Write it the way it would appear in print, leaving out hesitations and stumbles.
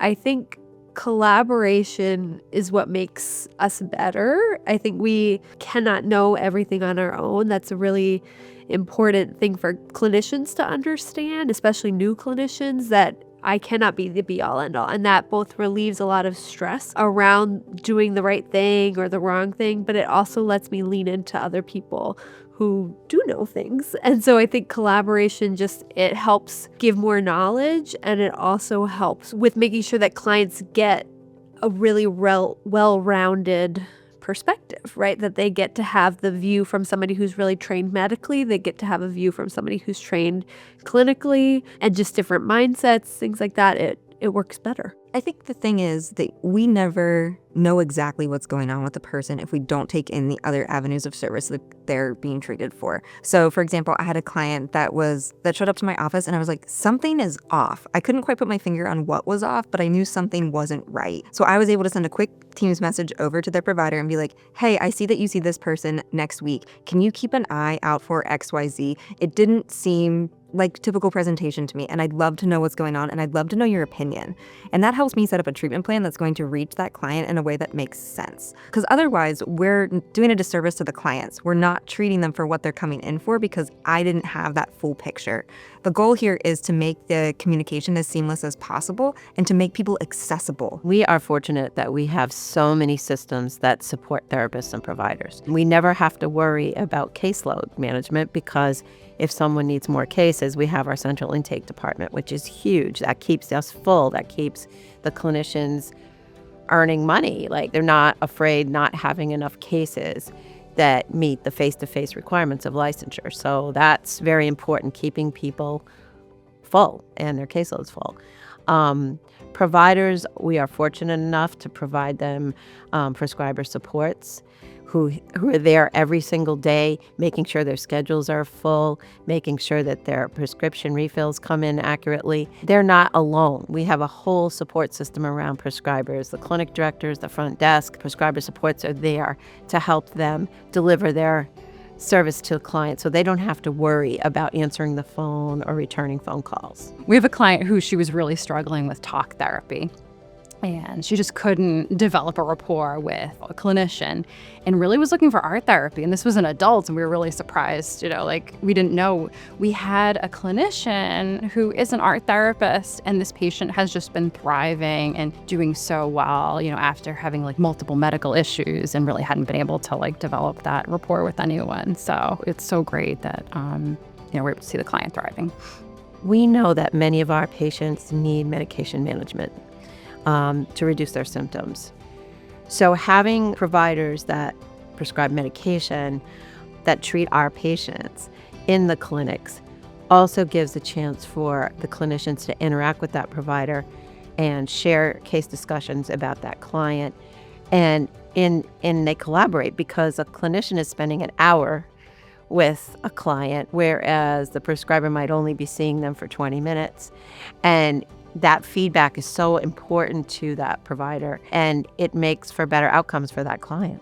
I think collaboration is what makes us better. I think we cannot know everything on our own. That's a really important thing for clinicians to understand, especially new clinicians, that I cannot be the be all end all. And that both relieves a lot of stress around doing the right thing or the wrong thing, but it also lets me lean into other people who do know things. And so I think collaboration it helps give more knowledge, and it also helps with making sure that clients get a really well-rounded perspective, right? That they get to have the view from somebody who's really trained medically, they get to have a view from somebody who's trained clinically, and just different mindsets, things like that. It works better. I think the thing is that we never know exactly what's going on with the person if we don't take in the other avenues of service that they're being treated for. So, for example, I had a client that showed up to my office, and I was like, something is off. I couldn't quite put my finger on what was off, but I knew something wasn't right. So I was able to send a quick Teams message over to their provider and be like, hey, I see that you see this person next week. Can you keep an eye out for XYZ? It didn't seem like typical presentation to me, and I'd love to know what's going on, and I'd love to know your opinion. And that helps me set up a treatment plan that's going to reach that client in a way that makes sense. Because otherwise, we're doing a disservice to the clients. We're not treating them for what they're coming in for because I didn't have that full picture. The goal here is to make the communication as seamless as possible and to make people accessible. We are fortunate that we have so many systems that support therapists and providers. We never have to worry about caseload management because if someone needs more cases, we have our central intake department, which is huge. That keeps us full. That keeps the clinicians earning money. Like, they're not afraid not having enough cases that meet the face-to-face requirements of licensure. So that's very important, keeping people full and their caseloads full. Providers, we are fortunate enough to provide them prescriber supports who are there every single day, making sure their schedules are full, making sure that their prescription refills come in accurately. They're not alone. We have a whole support system around prescribers. The clinic directors, the front desk, prescriber supports are there to help them deliver their service to clients so they don't have to worry about answering the phone or returning phone calls. We have a client who she was really struggling with talk therapy. And she just couldn't develop a rapport with a clinician and really was looking for art therapy. And this was an adult, and we were really surprised, we didn't know. We had a clinician who is an art therapist, and this patient has just been thriving and doing so well, after having multiple medical issues and really hadn't been able to develop that rapport with anyone. So it's so great that, we're able to see the client thriving. We know that many of our patients need medication management to reduce their symptoms. So having providers that prescribe medication that treat our patients in the clinics also gives a chance for the clinicians to interact with that provider and share case discussions about that client. And they collaborate because a clinician is spending an hour with a client, whereas the prescriber might only be seeing them for 20 minutes. And that feedback is so important to that provider, and it makes for better outcomes for that client.